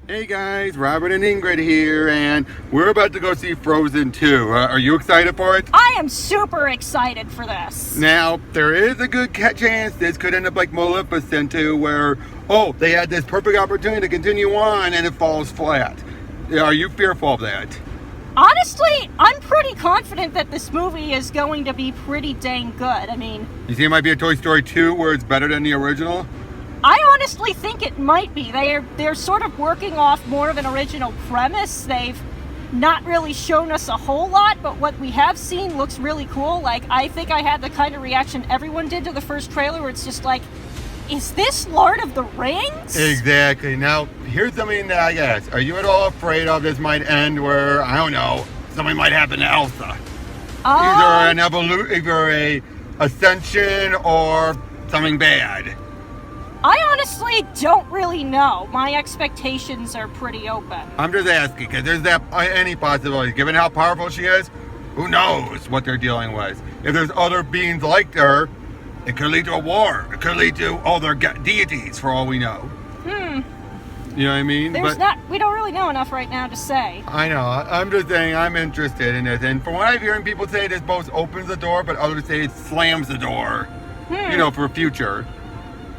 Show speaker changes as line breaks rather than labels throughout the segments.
Hey guys, Robert and Ingrid here, and we're about to go see Frozen 2. Are you excited for it?
I am super excited for this.
Now, there is a good chance this could end up like Maleficent 2, where, they had this perfect opportunity to continue on and it falls flat. Are you fearful of that?
Honestly, I'm pretty confident that this movie is going to be pretty dang good. I mean,
You think it might be a Toy Story 2 where it's better than the original?
I honestly think it might be. They're sort of working off more of an original premise. They've not really shown us a whole lot, but what we have seen looks really cool. Like, I think I had the kind of reaction everyone did to the first trailer where it's just like, is this Lord of the Rings?
Exactly. Now, here's something that I guess. Are you at all afraid of this might end where, I don't know, something might happen to Elsa? Either a ascension or something bad.
I honestly don't really know. My expectations are pretty open.
I'm just asking, because there's any possibility. Given how powerful she is, who knows what they're dealing with. If there's other beings like her, it could lead to a war. It could lead to other deities, for all we know. You know what I mean?
We don't really know enough right now to say.
I know. I'm just saying I'm interested in it. And from what I'm hearing, people say this both opens the door, but others say it slams the door. For future.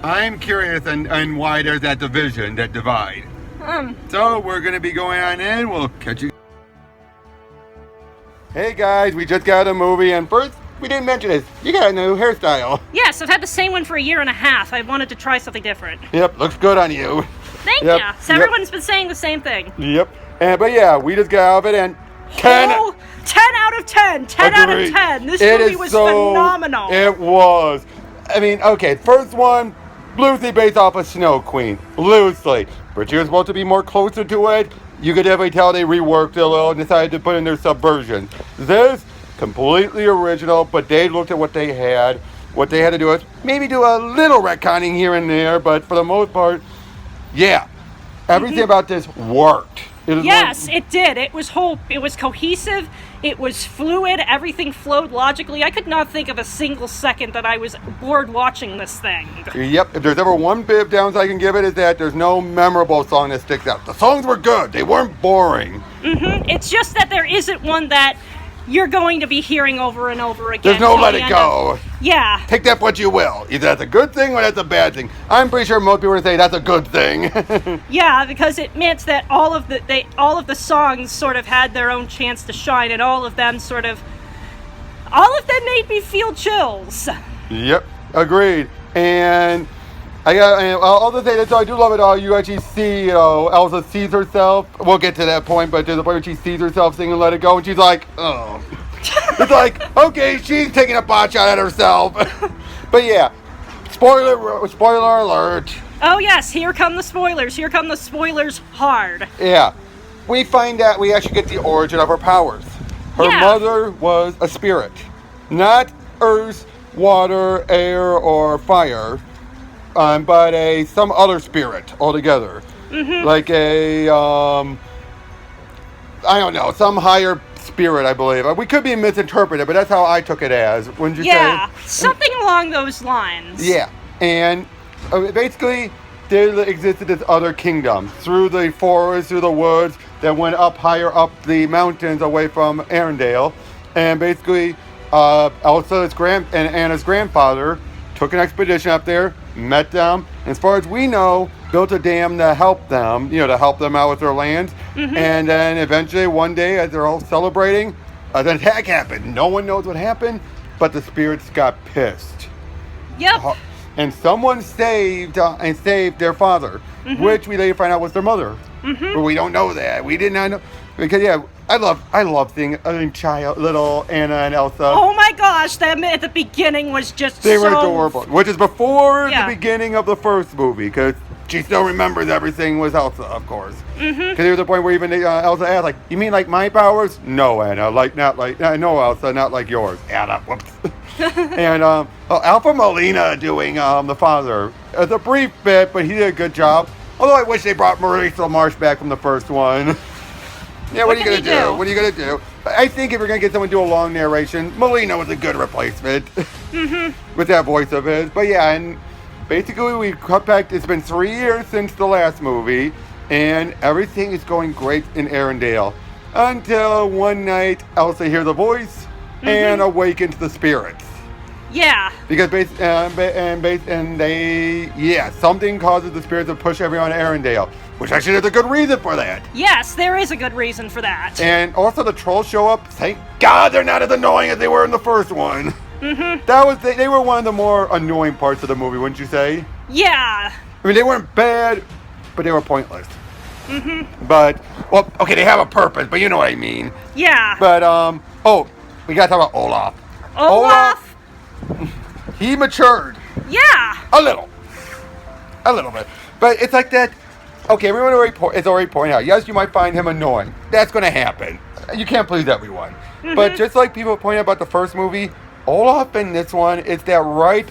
I'm curious on why there's that division, that divide. So we're going to be going on in. We'll catch you. Hey guys, we just got a movie, and first, we didn't mention this. You got a new hairstyle.
Yes, I've had the same one for a year and a half. I wanted to try something different.
Yep, looks good on you.
Thank you. So everyone's been saying the same thing.
Yep. But yeah, we just got out of it, and 10
out of 10. 10 out of 10. This movie was phenomenal.
It was. I mean, okay, first one, loosely based off of Snow Queen. Loosely. But she was supposed to be more closer to it. You could definitely tell they reworked it a little and decided to put in their subversion. This, completely original, but they looked at what they had. What they had to do is maybe do a little retconning here and there, but for the most part, yeah. Everything about this worked.
It did. It was cohesive. It was fluid. Everything flowed logically. I could not think of a single second that I was bored watching this thing.
Yep. If there's ever one bit of downside I can give it is that there's no memorable song that sticks out. The songs were good. They weren't boring.
It's just that there isn't one that you're going to be hearing over and over again.
There's no let it go.
Yeah.
Take that what you will. Either that's a good thing or that's a bad thing. I'm pretty sure most people would say that's a good thing.
Yeah, because it meant that all of the songs sort of had their own chance to shine, and all of them made me feel chills.
Yep, agreed. And I'll just say this, so I do love it all. You actually see, Elsa sees herself. We'll get to that point, but there's a point where she sees herself singing Let It Go, and she's like, oh. It's like, okay, she's taking a pot shot at herself. But yeah, spoiler alert.
Oh yes, here come the spoilers. Here come the spoilers hard.
Yeah. We find out we actually get the origin of her powers. Her mother was a spirit. Not earth, water, air, or fire. But some other spirit altogether. Like I don't know, some higher spirit, I believe. We could be misinterpreted, but that's how I took it as. Wouldn't you say?
Yeah, something along those lines.
Yeah, and basically there existed this other kingdom through the forest, through the woods, that went up higher up the mountains away from Arendelle. And basically, Elsa's and Anna's grandfather took an expedition up there, met them, and as far as we know, built a dam to help them, out with their lands. And then eventually one day, as they're all celebrating, an attack happened. No one knows what happened, but the spirits got pissed.
Yep.
And someone saved their father, which we later find out was their mother. But we don't know that. We did not know. Because, I love seeing little Anna and Elsa.
Oh my gosh, them at the beginning was just
They were adorable. Which is before the
Yeah.
beginning of the first movie, because she still remembers everything with Elsa, of course. Because there was a point where even Elsa asked, like, you mean like my powers? No, Anna, no, Elsa, not like yours. Anna, whoops. And Alpha Molina doing the father. It's a brief bit, but he did a good job. Although I wish they brought Maurice LaMarche back from the first one. Yeah, what are you going to do? What are you going to do? I think if you're going to get someone to do a long narration, Molina was a good replacement. With that voice of his. But yeah, and basically we cut back. It's been 3 years since the last movie. and everything is going great in Arendelle. Until one night, Elsa hears a voice and awakens the spirits.
Yeah.
Because something causes the spirits to push everyone to Arendelle, which actually there's a good reason for that.
Yes, there is a good reason for that.
And also the trolls show up. Thank God they're not as annoying as they were in the first one. They were one of the more annoying parts of the movie, wouldn't you say?
Yeah.
I mean, they weren't bad, but they were pointless. But, well, okay, they have a purpose, but you know what I mean.
Yeah.
But, we gotta talk about Olaf.
Olaf?
He matured.
Yeah.
A little bit. But it's like that, okay, everyone it's already pointed out, yes, you might find him annoying. That's gonna happen. You can't please everyone. But just like people pointed out about the first movie, Olaf in this one is that right,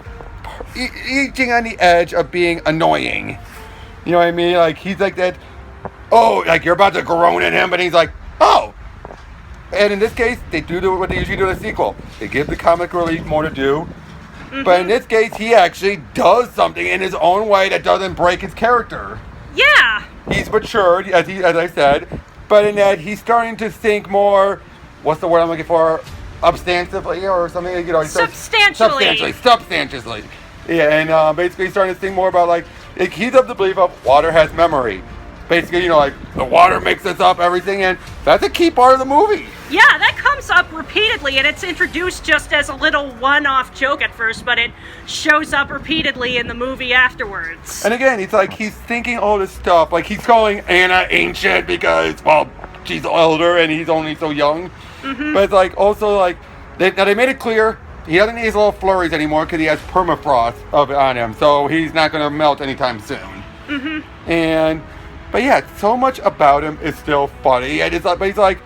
eating on the edge of being annoying. You know what I mean? Like, he's like that, like you're about to groan at him, but he's like, oh. And in this case, they do what they usually do in a sequel. They give the comic relief more to do. But in this case, he actually does something in his own way that doesn't break his character.
Yeah.
He's matured, as I said, but in that he's starting to think more, what's the word I'm looking for? Substantively or something, you know. Substantially. Yeah, and basically he's starting to think more about, like he's of the belief of water has memory. Basically, you know, like the water mixes up everything, and that's a key part of the movie.
Yeah, that comes up repeatedly, and it's introduced just as a little one-off joke at first, but it shows up repeatedly in the movie afterwards.
And again, he's thinking all this stuff, like he's calling Anna ancient because, well, she's older and he's only so young. But it's like, also like, they made it clear, he doesn't need his little flurries anymore because he has permafrost on him, so he's not going to melt anytime soon. But yeah, so much about him is still funny, and it's like, but he's like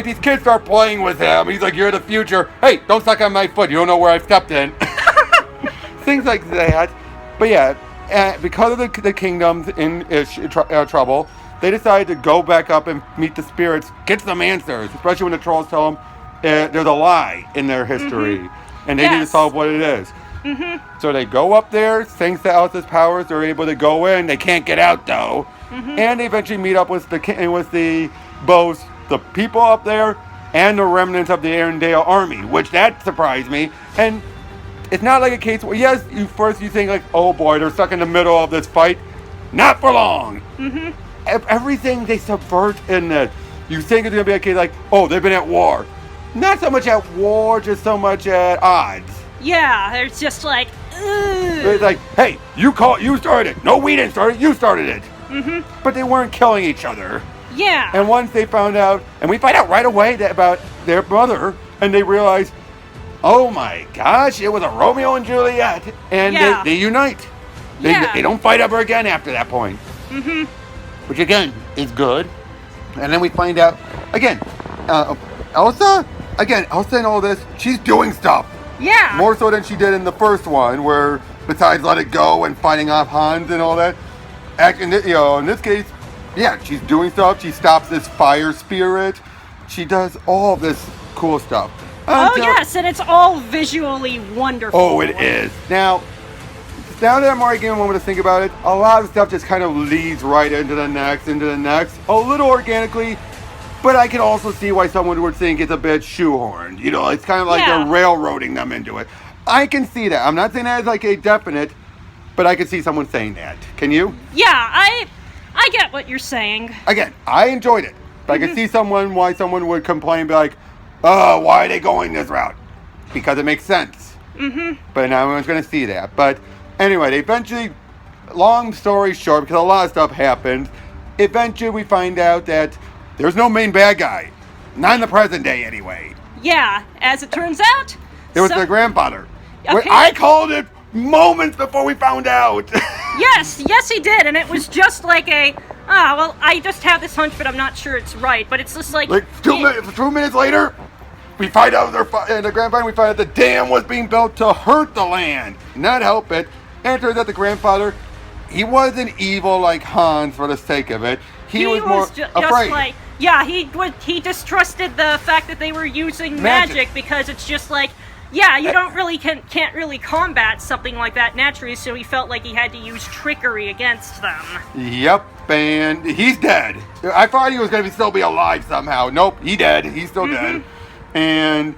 these kids start playing with him. He's like, "You're the future. Hey, don't suck on my foot. You don't know where I've stepped in." Things like that. But yeah, because of the kingdoms in trouble, they decide to go back up and meet the spirits, get some answers, especially when the trolls tell them there's a lie in their history, and they need to solve what it is. So they go up there, thanks to Elsa's powers, they're able to go in. They can't get out though. And they eventually meet up with both the people up there and the remnants of the Arendelle army, which that surprised me. And it's not like a case where, yes, you think like, oh boy, they're stuck in the middle of this fight. Not for long. Everything they subvert in this. You think it's going to be a case like, oh, they've been at war. Not so much at war, just so much at odds.
Yeah, it's just like, ugh.
It's like, hey, you started it. No, we didn't start it. You started it. But they weren't killing each other.
Yeah.
And once they found out, and we find out right away about their brother, and they realize, oh my gosh, it was a Romeo and Juliet, and they unite. They don't fight ever again after that point. Which again is good. And then we find out again, Elsa and all this, she's doing stuff.
Yeah.
More so than she did in the first one, where besides Let It Go and fighting off Hans and all that, in this case, yeah, she's doing stuff. She stops this fire spirit. She does all this cool stuff.
Yes, and it's all visually wonderful.
Oh, it is. Now that I'm already getting a moment to think about it, a lot of stuff just kind of leads right into the next, a little organically. But I can also see why someone would think it's a bit shoehorned. You know, it's kind of like they're railroading them into it. I can see that. I'm not saying that as like a definite, but I can see someone saying that. Can you?
Yeah, I get what you're saying.
Again, I enjoyed it. But I can see why someone would complain, be like, oh, why are they going this route? Because it makes sense. But not everyone's going to see that. But anyway, they eventually, long story short, because a lot of stuff happened, eventually we find out that there's no main bad guy. Not in the present day, anyway.
Yeah, as it turns out.
It was their grandfather.
Okay.
I called it moments before we found out.
Yes, he did. And it was just like I just have this hunch, but I'm not sure it's right. But it's just like
2 minutes later, we find out the grandfather, we find out the dam was being built to hurt the land, not help it. And it turns out the grandfather, he wasn't evil like Hans for the sake of it. He was more afraid.
He distrusted the fact that they were using magic because it's just like, Yeah, you don't really can't really combat something like that naturally, so he felt like he had to use trickery against them.
Yep, and he's dead. I thought he was going to still be alive somehow. Nope, he dead. He's still dead. And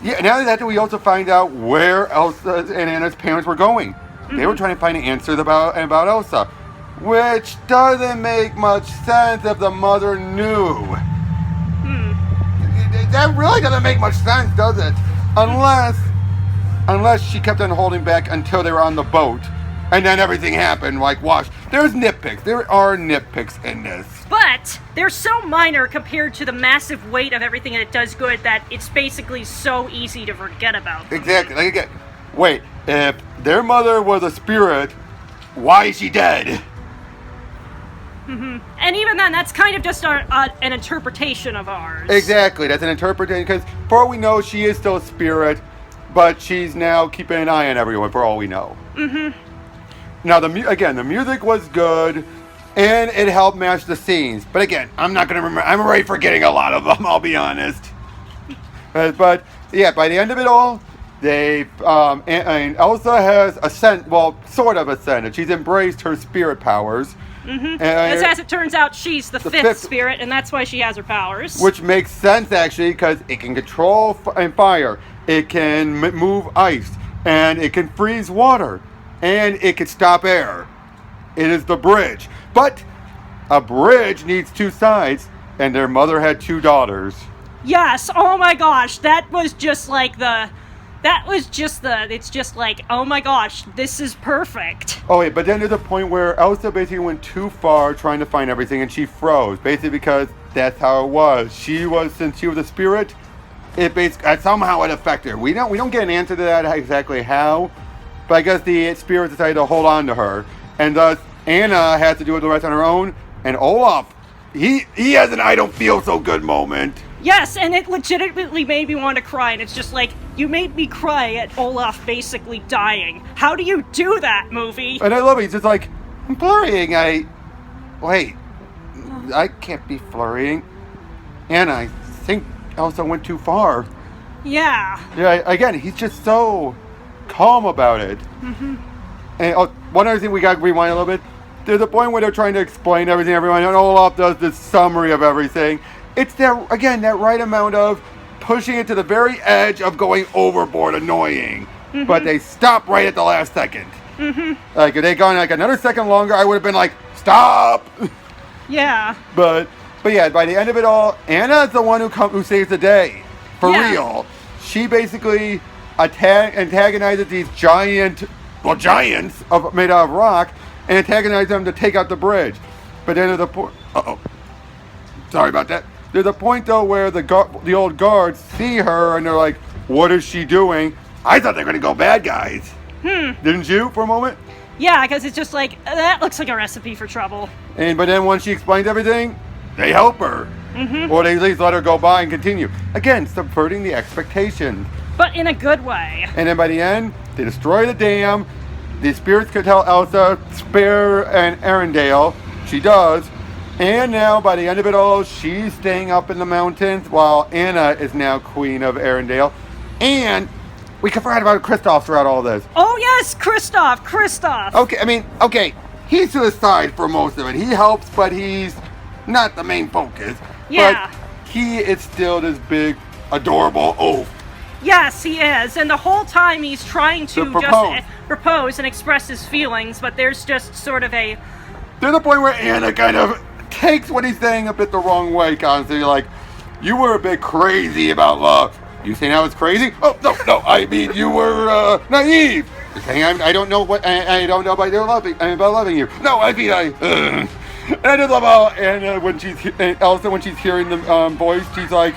yeah, now that we also find out where Elsa and Anna's parents were going. They were trying to find answers about Elsa, which doesn't make much sense if the mother knew. That really doesn't make much sense, does it? Unless she kept on holding back until they were on the boat, and then everything happened like wash. There's nitpicks. There are nitpicks in this.
But they're so minor compared to the massive weight of everything that it does good that it's basically so easy to forget about them.
Exactly. Like again, wait, if their mother was a spirit, why is she dead?
And even then, that's kind of just an interpretation of ours.
Exactly, that's an interpretation, because for all we know, she is still a spirit, but she's now keeping an eye on everyone, for all we know. Now, the music was good, and it helped match the scenes. But again, I'm not going to remember. I'm already forgetting a lot of them, I'll be honest. But yeah, by the end of it all, and Elsa has sort of ascended. She's embraced her spirit powers.
As it turns out, she's the fifth spirit, and that's why she has her powers.
Which makes sense, actually, because it can control fire, it can move ice, and it can freeze water, and it can stop air. It is the bridge. But a bridge needs two sides, and their mother had two daughters.
Yes, oh my gosh, it's just like, oh my gosh, this is perfect.
Oh wait, but then there's a point where Elsa basically went too far trying to find everything, and she froze, basically because that's how it was. Since she was a spirit, somehow it affected her. We don't get an answer to that exactly how, but I guess the spirit decided to hold on to her, and thus Anna had to do it the rest on her own, and Olaf, he has an I don't feel so good moment.
Yes, and it legitimately made me want to cry, and it's just like, you made me cry at Olaf basically dying. How do you do that, movie?
And I love it, he's just like, I'm flurrying, wait, I can't be flurrying. And I think Elsa went too far.
Yeah.
Yeah, again, he's just so calm about it. And one other thing we got to rewind a little bit. There's a point where they're trying to explain everything to everyone, and Olaf does this summary of everything. It's that right amount of pushing it to the very edge of going overboard annoying. But they stop right at the last second. Like, if they'd gone like another second longer, I would have been like, stop!
Yeah.
But yeah, by the end of it all, Anna's the one who saves the day. For real. She basically antagonizes these giants made out of rock, and antagonizes them to take out the bridge. But then there's a point... Sorry about that. There's a point, though, where the old guards see her, and they're like, what is she doing? I thought they were going to go bad guys. Didn't you, for a moment?
Yeah, because it's just like, that looks like a recipe for trouble.
But then once she explains everything, they help her. Or they at least let her go by and continue. Again, subverting the expectations.
But in a good way.
And then by the end, they destroy the dam. The spirits could tell Elsa, spare and Arendelle. She does. And now, by the end of it all, she's staying up in the mountains, while Anna is now queen of Arendelle. And we forgot about Kristoff throughout all this.
Oh yes, Kristoff!
Okay, he's to the side for most of it. He helps, but he's not the main focus.
Yeah.
But he is still this big, adorable oaf.
Yes, he is. And the whole time he's trying to
propose.
Propose and express his feelings, but there's just sort of a...
There's a point where Anna kind of takes what he's saying a bit the wrong way, constantly. Like, you were a bit crazy about love. You saying I was crazy? Oh, no, I mean, you were naive. You're saying I don't know what, I don't know about loving you. No, I mean, And I just love how Anna, Elsa, when she's hearing the voice, she's like,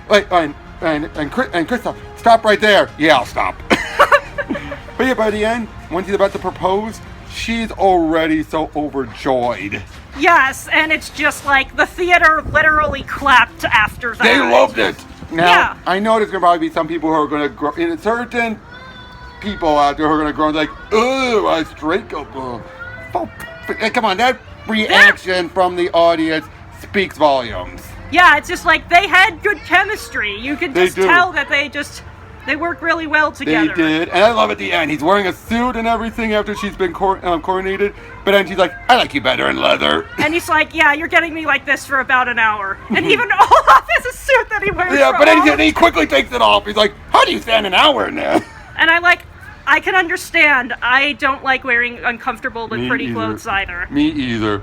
wait, and Kristoff, stop right there. Yeah, I'll stop. But yeah, by the end, when she's about to propose, she's already so overjoyed.
Yes, and it's just like the theater literally clapped after that.
They loved it. Now,
yeah.
I know there's going to probably be some people who are going to grow, certain people out there who are going to grow and like, oh, a straight couple. Come on, that reaction from the audience speaks volumes.
Yeah, it's just like they had good chemistry. You could just tell that they just They work really well
They
together.
did, and I love at the end. He's wearing a suit and everything after she's been coronated, but then she's like, "I like you better in leather."
And he's like, yeah, you're getting me like this for about an hour. And even Olaf has a suit that he wears.
Yeah,
for
but then
all
he quickly takes it off. He's like, "How do you stand an hour in there?"
And I can understand. I don't like wearing uncomfortable but
Me
pretty
either.
clothes either.
Me either.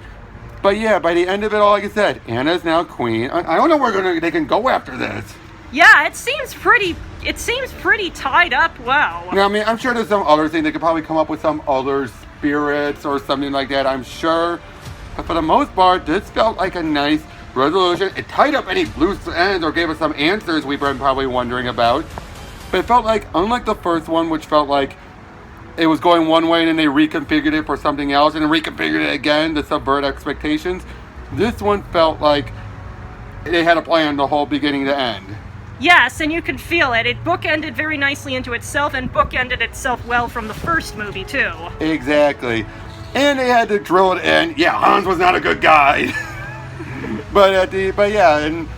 But yeah, by the end of it all, like I said, Anna's now queen. I don't know where they can go after this.
Yeah, it seems pretty tied up well.
Yeah, I mean, I'm sure there's some other thing. They could probably come up with some other spirits or something like that, I'm sure. But for the most part, this felt like a nice resolution. It tied up any loose ends or gave us some answers we've been probably wondering about. But it felt like, unlike the first one, which felt like it was going one way and then they reconfigured it for something else and then reconfigured it again to subvert expectations, this one felt like they had a plan the whole beginning to end.
Yes, and you could feel it. It bookended very nicely into itself and bookended itself well from the first movie, too.
Exactly. And they had to drill it in. Yeah, Hans was not a good guy. but yeah, and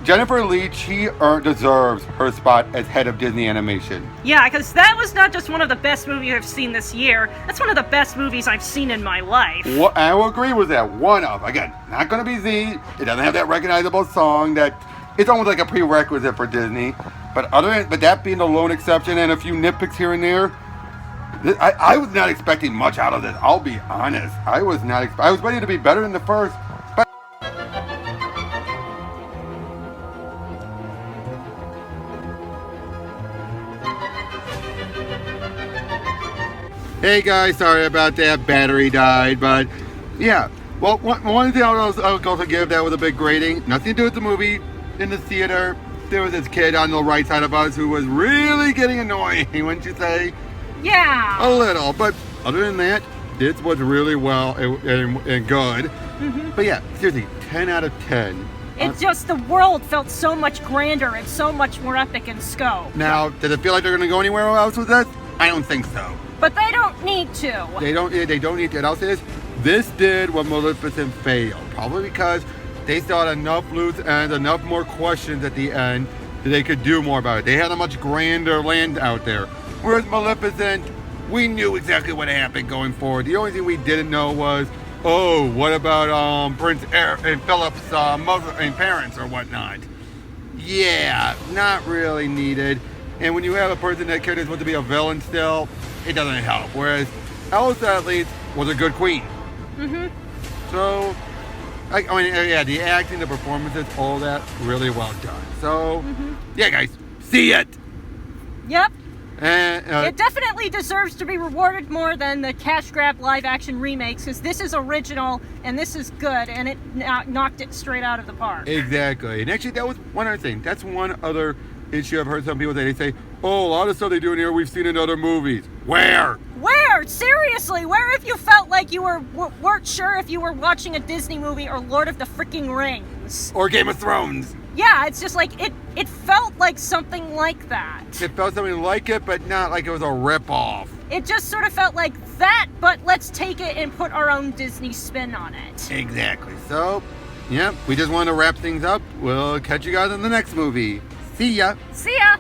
Jennifer Lee, she deserves her spot as head of Disney Animation.
Yeah, because that was not just one of the best movies I've seen this year. That's one of the best movies I've seen in my life.
I will agree with that. One of, again, not going to be Z. It doesn't have that recognizable song that it's almost like a prerequisite for Disney. But that being the lone exception and a few nitpicks here and there, I was not expecting much out of this. I'll be honest. I was ready to be better than the first. But hey guys, sorry about that. Battery died, but yeah. Well, one thing I'll also give that was a big grading. Nothing to do with the movie. In the theater, there was this kid on the right side of us who was really getting annoying, wouldn't you say?
Yeah.
A little, but other than that, this was really well and good.
Mm-hmm.
But yeah, seriously, 10 out of 10.
The world felt so much grander and so much more epic in scope.
Now, does it feel like they're going to go anywhere else with this? I don't think so.
But they don't need to.
They don't need to. And I'll say this did what Maleficent failed. Probably because they still had enough loose ends, enough more questions at the end that they could do more about it. They had a much grander land out there. Whereas Maleficent, we knew exactly what happened going forward. The only thing we didn't know was, what about Prince and Philip's mother and parents or whatnot? Yeah, not really needed. And when you have a person that cares supposed to be a villain still, it doesn't help. Whereas Elsa, at least, was a good queen.
Mm-hmm.
So, yeah, the acting, the performances, all that, really well done. So, yeah, guys, see it.
Yep.
And
It definitely deserves to be rewarded more than the cash grab live action remakes, because this is original and this is good, and it knocked it straight out of the park.
Exactly. And actually, that was one other thing. That's one other issue I've heard some people say. They say, a lot of stuff they do in here we've seen in other movies. Where?
Seriously, where if you felt like you weren't sure if you were watching a Disney movie or Lord of the freaking Rings?
Or Game of Thrones.
Yeah, it's just like, it felt like something like that.
It felt something like it, but not like it was a rip-off.
It just sort of felt like that, but let's take it and put our own Disney spin on it.
Exactly. So, yeah, we just wanted to wrap things up. We'll catch you guys in the next movie. See ya.
See ya!